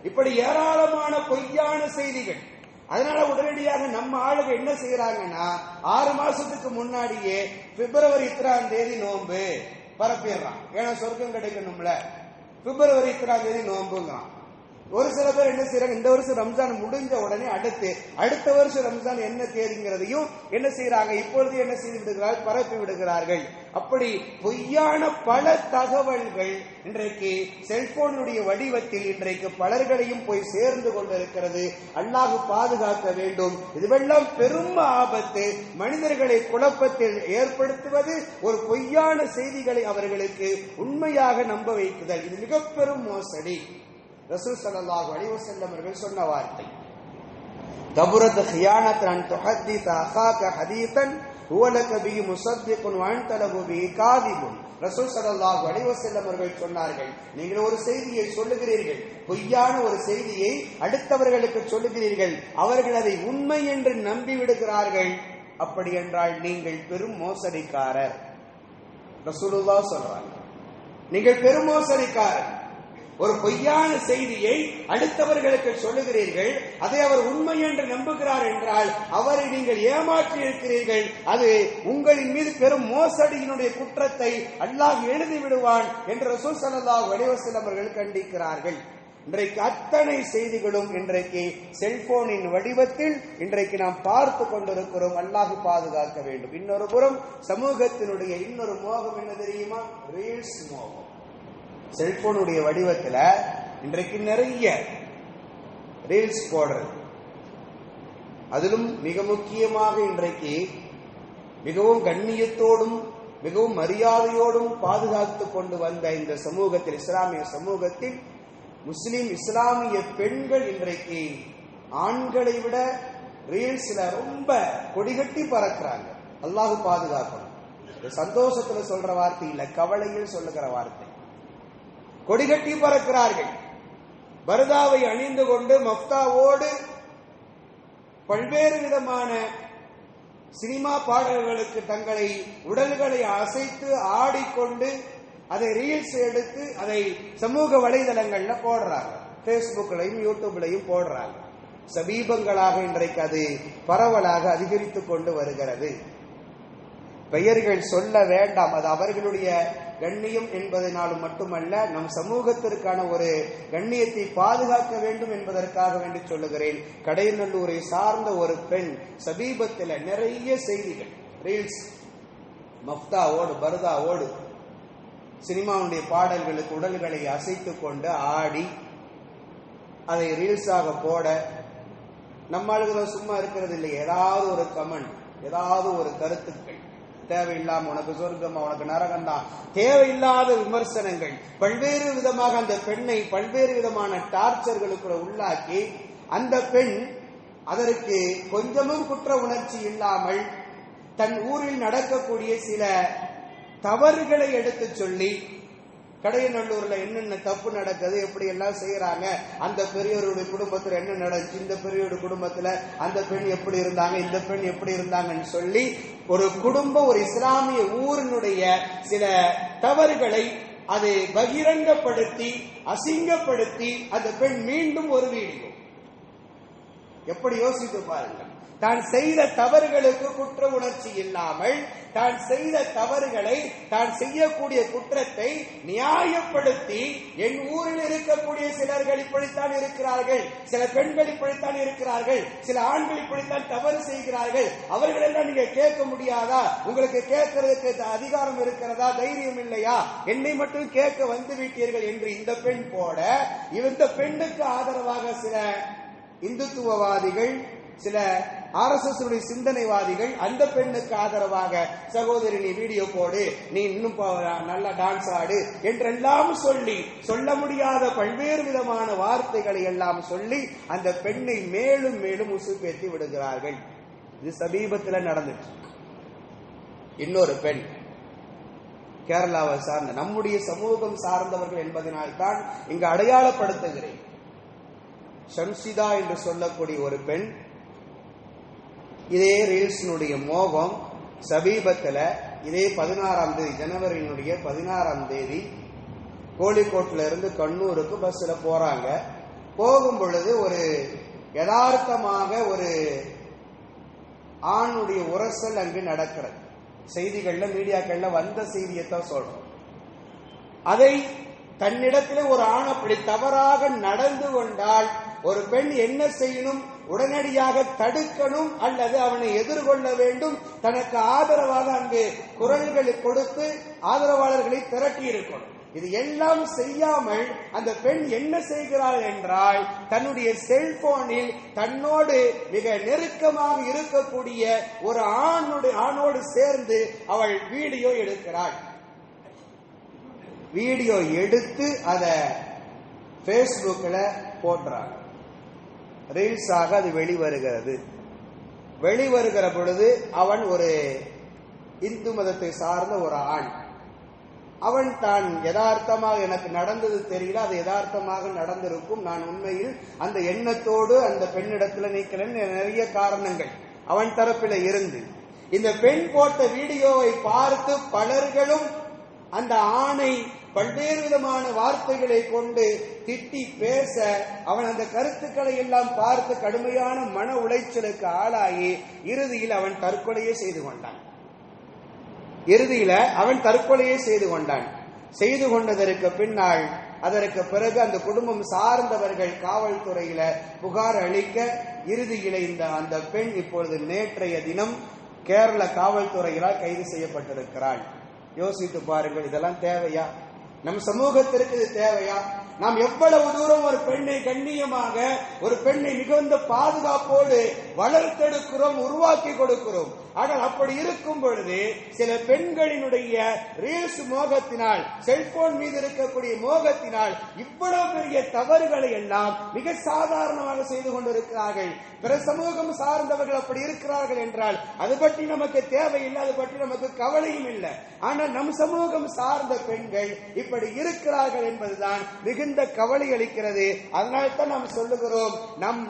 இப்படி ஏராளமான பொய்யான செய்திகள். அதனால உடனடியாக நம்ம ஆளுங்க என்ன செய்யறாங்கன்னா 6 மாசத்துக்கு முன்னாடியே பிப்ரவரி 3ஆம் தேதி நோன்பு பரப்பிடுறான். ஏன்னா சொர்க்கம் கிடைக்கணும்ல, பிப்ரவரி 3ஆம் தேதி நோன்புங்கிறான். ஒரு சில பேர் என்ன செய்யறாங்க, இந்த வருஷம் ரம்ஜான் முடிஞ்ச உடனே அடுத்த வருஷம் ரம்ஜான் என்ன தேதிங்கிறதையும் என்ன செய்யறாங்க, இப்பொழுது என்ன செய்து விடுகிறார்கள், பரப்பி விடுகிறார்கள். அப்படி பொய்யான பல தகவல்கள் இன்றைக்கு செல்போனுடைய வடிவத்தில் இன்றைக்கு பலர்களையும் போய் சேர்ந்து கொண்டிருக்கிறது. அல்லாஹ் பாதுகாக்க வேண்டும். இதுவெல்லாம் பெரும் ஆபத்து. மனிதர்களை குழப்பத்தில் ஏற்படுத்துவது, ஒரு பொய்யான செய்திகளை அவர்களுக்கு உண்மையாக நம்ப வைக்குதல், இது மிக பெரும் மோசடி. ரசூல் ஸல்லல்லாஹு அலைஹி வஸல்லம் அவர்கள் சொன்ன வார்த்தை, கபுரத் கியானத்தன் துஹத்திஸ அகாக ஹதீஸன் ஹுவ லக பிஹி முஸத்திகுன் வ அன்த லஹு பிஹி காதிபுன். ரசூல் ஸல்லல்லாஹு அலைஹி வஸல்லம் அவர்கள் சொன்னார்கள், நீங்கள் ஒரு செய்தியை சொல்லுகிறீர்கள், பொய்யான ஒரு செய்தியை அடுத்தவர்களுக்கு சொல்லுகிறீர்கள், அவர்கள் அதை உண்மை என்று நம்பி விடுகிறார்கள், அப்படி என்றால் நீங்கள் பெரும் மோசடிக்காரர். ரசூலுல்லாஹ் சொல்றாங்க, நீங்கள் பெரும் மோசடிக்காரர். ஒரு பொய்யான செய்தியை அடுத்தவர்களுக்கு சொல்லுகிறீர்கள், அதை அவர் உண்மை என்று நம்புகிறார் என்றால் அவரை நீங்கள் ஏமாற்றி இருக்கிறீர்கள். அது உங்களின் மீது பெரும் மோசடியினுடைய குற்றத்தை அல்லாஹ் எழுதி விடுவான் என்று ரசூல் ஸல்லல்லாஹு அலைஹி வஸல்லம் அவர்கள் கண்டிக்கிறார்கள். இன்றைக்கு அத்தனை செய்திகளும் இன்றைக்கு செல்போனின் வடிவத்தில் இன்றைக்கு நாம் பார்த்து கொண்டிருக்கிறோம். அல்லாஹ் பாதுகாக்க வேண்டும். இன்னொரு புறம் சமூகத்தினுடைய இன்னொரு மோகம் என்ன தெரியுமா? ரீல்ஸ் மோகம். செல்போனுடைய வடிவத்தில் இன்றைக்கு நிறைய ரீல்ஸ் போடுறது. அதிலும் மிக முக்கியமாக இன்றைக்கு மிகவும் கண்ணியத்தோடும் மிகவும் மரியாதையோடும் பாதுகாத்து கொண்டு வந்த இந்த சமூகத்தில், இஸ்லாமிய சமூகத்தில் முஸ்லிம் இஸ்லாமிய பெண்கள் இன்றைக்கு ஆண்களை விட ரீல்ஸ்ல ரொம்ப கொடிகட்டி பறக்கிறாங்க. அல்லாஹ் பாதுகாக்கணும். சந்தோஷத்துல சொல்ற வார்த்தை இல்ல, கவலையில் சொல்லுகிற வார்த்தை. கொடிகட்டி பறக்கிறார்கள். பர்தாவை அணிந்து கொண்டு மஃப்தாவோடு பல்வேறு விதமான சினிமா பாடல்களுக்கு தங்களை உடல்களை அசைத்து ஆடிக்கொண்டு அதை ரீல்ஸ் எடுத்து அதை சமூக வலைதளங்கள்ல போடுறாங்க. பேஸ்புக்லையும் யூடியூப்லையும் போடுறாங்க. சமீபங்களாக இன்றைக்கு அது பரவலாக அதிகரித்து கொண்டு வருகிறது. பெயர்கள் சொல்ல வேண்டாம், அது அவர்களுடைய கண்ணியம் என்பதனாலும் மட்டுமல்ல, நம் சமூகத்திற்கான ஒரு கண்ணியத்தை பாதுகாக்க வேண்டும் என்பதற்காக வேண்டி சொல்லுகிறேன். கடையநல்லூரை சார்ந்த ஒரு பெண் சமீபத்தில் நிறைய செய்திகள், ரீல்ஸ், மஃப்தாவோடு பர்தாவோடு சினிமாவுடைய பாடல்களுக்கு உடல்களை அசைத்து கொண்டு ஆடி அதை ரீல்ஸாக போட, நம்ம ஆளுகளை சும்மா இருக்கிறது இல்லை, ஏதாவது ஒரு கமெண்ட், ஏதாவது ஒரு கருத்துக்கள், தேவையில்லாம உனக்கு சொர்க்கமா உனக்கு நரகம் தான், தேவையில்லாத விமர்சனங்கள், பல்வேறு விதமாக அந்த பெண்ணை பல்வேறு விதமான டார்ச்சர்களுக்கு உள்ளாக்கி அந்த பெண் அதற்கு கொஞ்சமும் குற்ற உணர்ச்சி இல்லாமல் தன் ஊரில் நடக்கக்கூடிய சில தவறுகளை எடுத்து சொல்லி, கடையநல்லூர்ல என்னென்ன தப்பு நடக்குது, எப்படி எல்லாம் செய்யறாங்க, அந்த பெரியவருடைய குடும்பத்துல என்ன நடந்துச்சு, இந்த பெரியவருடைய குடும்பத்துல அந்த பெண் எப்படி இருந்தாங்க, இந்த பெண் எப்படி இருந்தாங்கன்னு சொல்லி ஒரு குடும்பம், ஒரு இஸ்லாமிய ஊரினுடைய சில தவறுகளை அதை பகிரங்கப்படுத்தி அசிங்கப்படுத்தி அந்த பெண் மீண்டும் ஒரு வீடியோ. எப்படி யோசித்து பாருங்கள். தான் செய்த தவறுகளுக்கு குற்ற உணர்ச்சி இல்லாமல் தான் செய்த தவறுகளை, தான் செய்யக்கூடிய குற்றத்தை நியாயப்படுத்தி, என் ஊரில் இருக்கக்கூடிய சிலர்கள் இப்படித்தான் இருக்கிறார்கள், சில பெண்கள் இப்படித்தான் இருக்கிறார்கள், சில ஆண்கள் இப்படித்தான் தவறு செய்கிறார்கள், அவர்களெல்லாம் நீங்க கேட்க முடியாதா? உங்களுக்கு கேட்கறதுக்கு அதிகாரம் இருக்கிறதா? தைரியம் இல்லையா? என்னை மட்டும் கேட்க வந்து விட்டீர்கள் என்று இந்த பெண் போட, இந்த பெண்ணுக்கு ஆதரவாக சில இந்துத்துவவாதிகள், சில RSS சிந்தனைவாதிகள் அந்த பெண்ணுக்கு ஆதரவாக, சகோதரி நீ வீடியோ போடு, நீ இன்னும் நல்லா டான்ஸ் ஆடு என்றெல்லாம் சொல்லி, சொல்ல முடியாத பல்வேறு விதமான வார்த்தைகளை எல்லாம் சொல்லி அந்த பெண்ணை மேலும் மேலும் உசுப்பேற்றி விடுகிறார்கள். இது சமீபத்தில் நடந்துச்சு. இன்னொரு பெண் கேரளாவை சார்ந்த, நம்முடைய சமூகம் சார்ந்தவர்கள் என்பதனால்தான் இங்கு அடையாளப்படுத்துகிறேன். ஷம்சிதா என்று சொல்லக்கூடிய ஒரு பெண், இதே ரீல்ஸினுடைய மோகம் சமீபத்தில் இதே 16ஆம் தேதி, ஜனவரியினுடைய 16ஆம் தேதி கோழிக்கோட்டில இருந்து கண்ணூருக்கு பஸ்ல போறாங்க. போகும் பொழுது ஒரு யதார்த்தமாக ஒரு ஆணுடைய உரசல் அங்கு நடக்கிறது. செய்திகள்ல, மீடியாக்கள்ல வந்த செய்தியத்தான் சொல்றோம். அதை தன்னிடத்திலே ஒரு ஆண் அப்படி தவறாக நடந்து கொண்டால் ஒரு பெண் என்ன செய்யணும்? உடனடியாக தடுக்கணும் அல்லது அவனை எதிர்கொள்ள வேண்டும். தனக்கு ஆதரவாக அங்கு குரல்களை கொடுத்து ஆதரவாளர்களை திரட்டி இருக்கணும். இது எல்லாம் செய்யாமல் அந்த பெண் என்ன செய்கிறாள் என்றால், தன்னுடைய செல்போனில் தன்னோடு மிக நெருக்கமாக இருக்கக்கூடிய ஒரு ஆணோடு சேர்ந்து அவள் வீடியோ எடுக்கிறாள். வீடியோ எடுத்து அதை பேஸ்புக்ல போடுறாங்க. ரீல்ஸாக அது வெளிவருகிறது. வெளிவருகிற பொழுது அவன் ஒரு இந்து மதத்தை சார்ந்த ஒரு ஆண். அவன் தான் யதார்த்தமாக, எனக்கு நடந்தது தெரியல, அது யதார்த்தமாக நடந்திருக்கும், நான் உண்மையில் அந்த எண்ணத்தோடு அந்த பெண்ணிடத்துல நீக்கிறேன்னு நிறைய காரணங்கள் அவன் தரப்பில இருந்து, இந்த பெண் போட்ட வீடியோவை பார்த்து பலர்களும் அந்த ஆணை பல்வேறு விதமான வார்த்தைகளை கொண்டு திட்டி பேச, அவன் அந்த கருத்துக்களை எல்லாம் பார்த்து கடுமையான மன உளைச்சலுக்கு ஆளாகி இறுதியில் அவன் தற்கொலையே செய்து கொண்டான். செய்து கொண்டதற்கு பின்னால், அதற்கு பிறகு அந்த குடும்பம் சார்ந்தவர்கள் காவல்துறையில புகார் அளிக்க, இறுதியில அந்த பெண் இப்பொழுது நேற்றைய தினம் கேரள காவல்துறையினால் கைது செய்யப்பட்டிருக்கிறாள். யோசித்து பாருங்கள், இதெல்லாம் தேவையா? நம் சமூகத்திற்கு இது தேவையா? நாம் எவ்வளவு தூரம் ஒரு பெண்ணை கண்ணியமாக, ஒரு பெண்ணை மிகுந்த பாதுகாப்போடு வளர்த்தெடுக்கிறோம், உருவாக்கி கொடுக்கிறோம். ஆனால் அப்படி இருக்கும் பொழுது சில பெண்களினுடைய ரீல்ஸ் மோகத்தினால், செல்போன் மீது இருக்கக்கூடிய மோகத்தினால் இவ்வளவு பெரிய தவறுகளை எல்லாம் மிக சாதாரணமாக செய்து கொண்டிருக்கிறார்கள். பிற சமூகம் சார்ந்தவர்கள் அப்படி இருக்கிறார்கள் என்றால் அது பற்றி நமக்கு தேவையில்லை, அது பற்றி நமக்கு கவலையும் இல்லை. ஆனால் நம் சமூகம் சார்ந்த பெண்கள் இப்படி இருக்கிறார்கள் என்பதுதான் மிகுந்த கவலை அளிக்கிறது. அதனால்தான் நாம் சொல்லுகிறோம், நாம்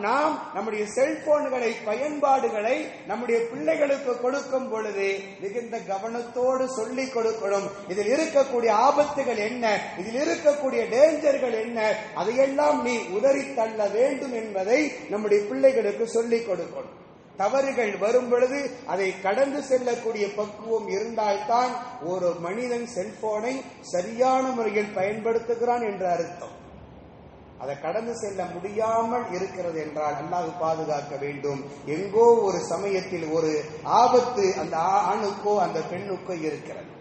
நம்முடைய செல்போன்களை, பயன்பாடுகளை நம்முடைய பிள்ளைகளுக்கு கொடுக்கும் பொழுது மிகுந்த கவனத்தோடு சொல்லிக் கொடுக்கணும். இதில் இருக்கக்கூடிய ஆபத்துகள் என்ன, இதில் இருக்கக்கூடிய டேஞ்சர்கள் என்ன, அதையெல்லாம் நீ உதறி தள்ள வேண்டும் என்பதை நம்முடைய பிள்ளைகளுக்கு சொல்லிக் கொடுக்கணும். தவறுகள் வரும் பொழுது அதை கடந்து செல்லக்கூடிய பக்குவம் இருந்தால்தான் ஒரு மனிதன் செல்போனை சரியான முறையில் பயன்படுத்துகிறான் என்ற அர்த்தம். அதை கடந்து செல்ல முடியாமல் இருக்கிறது என்றால் அல்லாஹ் பாதுகாக்க வேண்டும். எங்கோ ஒரு சமயத்தில் ஒரு ஆபத்து அந்த ஆணுக்கோ அந்த பெண்ணுக்கோ இருக்கிறது.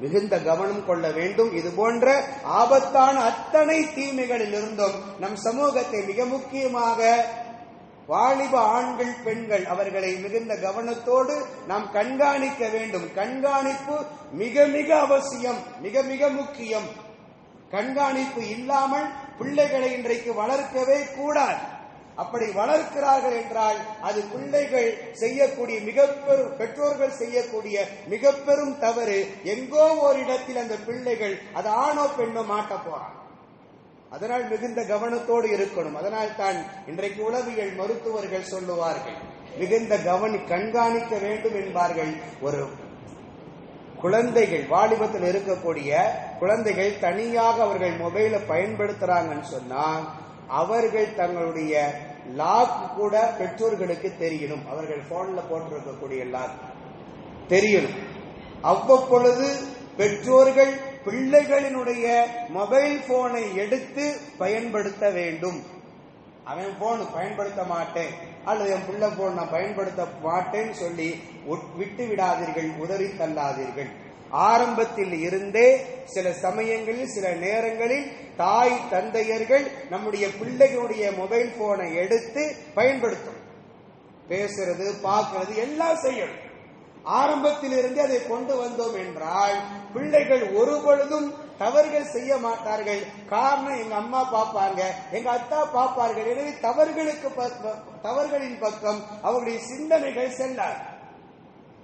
மிகுந்த கவனம் கொள்ள வேண்டும். இது போன்ற ஆபத்தான அத்தனை தீமைகளில் இருந்தும் நம் சமூகத்தை, மிக முக்கியமாக வாலிப ஆண்கள், பெண்கள், அவர்களை மிகுந்த கவனத்தோடு நாம் கண்காணிக்க வேண்டும். கண்காணிப்பு மிக மிக அவசியம், மிக மிக முக்கியம். கண்காணிப்பு இல்லாமல் பிள்ளைகளை இன்றைக்கு வளர்க்கவே கூடாது. அப்படி வளர்க்கிறார்கள் என்றால் அது பிள்ளைகள் செய்யக்கூடிய பெற்றோர்கள் செய்யக்கூடிய மிக பெரும் தவறு. எங்கோ ஒரு இடத்தில் அந்த பிள்ளைகள், அது ஆணோ பெண்ணோ மாட்ட போறாங்க. அதனால் மிகுந்த கவனத்தோடு இருக்கணும். அதனால் தான் இன்றைக்கு உளவியல் மருத்துவர்கள் சொல்லுவார்கள், மிகுந்த கண்காணிக்க வேண்டும் என்பார்கள். ஒரு குழந்தைகள், வாலிபத்தில் இருக்கக்கூடிய குழந்தைகள் தனியாக அவர்கள் மொபைலை பயன்படுத்துறாங்கன்னு சொன்னா அவர்கள் தங்களுடைய லாக் கூட பெற்றோர்களுக்கு தெரியணும். அவர்கள் போன்ல போட்டிருக்கக்கூடிய லாக் தெரியணும். அவ்வப்பொழுது பெற்றோர்கள் பிள்ளைகளினுடைய மொபைல் போனை எடுத்து பயன்படுத்த வேண்டும். அவன் போன் பயன்படுத்த மாட்டேன் அல்லது என் பிள்ளை போன் நான் பயன்படுத்த மாட்டேன்னு சொல்லி விட்டு விடாதீர்கள், உதறி தள்ளாதீர்கள். ஆரம்பத்தில் இருந்தே சில சமயங்களில் சில நேரங்களில் தாய் தந்தையர்கள் நம்முடைய பிள்ளைகளுடைய மொபைல் போனை எடுத்து பயன்படுத்தும். பேசுறது, பார்க்கிறது எல்லாம் செய்யணும். ஆரம்பத்தில் இருந்து அதை கொண்டு வந்தோம் என்றால் பிள்ளைகள் ஒரு பொழுதும் தவறுகள் செய்ய மாட்டார்கள். காரணம், எங்க அம்மா பாப்பாங்க, எங்க அத்தா பாப்பார்கள். எனவே தவறுகளின் பக்கம் அவர்களுடைய சிந்தனைகள் செல்லாது.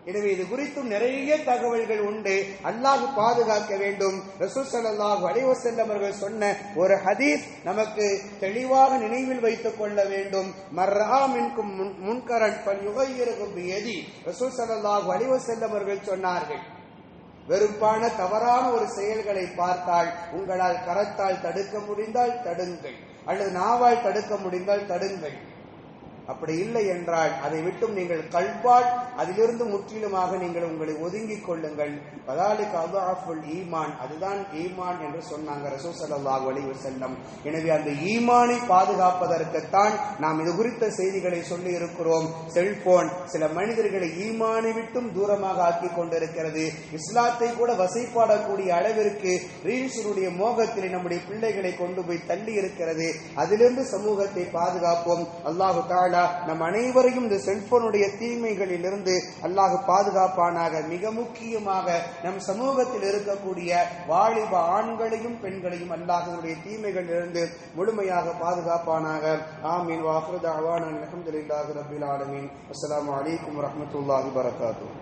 எனவே இது குறித்தும் நிறைய தகவல்கள் உண்டு. அல்லாஹ் பாதுகாக்க வேண்டும். ரசூல் ஸல்லல்லாஹு அலைஹி வஸல்லம் அவர்கள் சொன்ன ஒரு ஹதீஸ் நமக்கு தெளிவாக நினைவில் வைத்துக் கொள்ள வேண்டும். மர்ரா மின்கும் முன்கரன் ஃபல்யுகையிர்ஹு பியதி. ரசூல் ஸல்லல்லாஹு அலைஹி வஸல்லம் அவர்கள் சொன்னார்கள், வெறுப்பான தவறான ஒரு செயல்களை பார்த்தால் உங்களால் கரத்தால் தடுக்க முடிந்தால் தடுங்கள், அல்லது நாவால் தடுக்க முடிந்தால் தடுங்கள். அப்படி இல்லை என்றால் அதை விட்டும் நீங்கள் கல்பால் அதிலிருந்து முற்றிலுமாக நீங்கள் உங்களை ஒதுங்கிக் கொள்ளுங்கள். பதாலிக அதாஃபுல் ஈமான், அதுதான் ஈமான் என்று சொன்னாங்க ரசூல் ஸல்லல்லாஹு அலைஹி வஸல்லம். எனவே அந்த ஈமானை பாதுகாப்பதற்குத்தான் நாம் இது குறித்த செய்திகளை சொல்லி இருக்கிறோம். செல்போன் சில மனிதர்களை ஈமானை விட்டும் தூரமாக ஆக்கி கொண்டிருக்கிறது. இஸ்லாத்தை கூட வசைப்பாடக்கூடிய அளவிற்கு ரீல்ஸினுடைய மோகத்திலே நம்முடைய பிள்ளைகளை கொண்டு போய் தள்ளி இருக்கிறது. அதிலிருந்து சமூகத்தை பாதுகாப்போம். அல்லாஹு தஆலா நம் அனைவரையும் இந்த செல்போனுடைய தீமைகளில் இருந்து அல்லாஹ் பாதுகாப்பானாக. மிக முக்கியமாக நம் சமூகத்தில் இருக்கக்கூடிய வாலிப ஆண்களையும் பெண்களையும் அல்லாஹ்வுடைய தீமைகளில் இருந்து முழுமையாக பாதுகாப்பானாக. ஆமீன். வ ஆகிரு தஅவானா அல்ஹம்துலில்லாஹி ரப்பில் ஆலமீன். அஸ்ஸலாமு அலைக்கும் வரஹ்மத்துல்லாஹி வபரகாத்துஹு.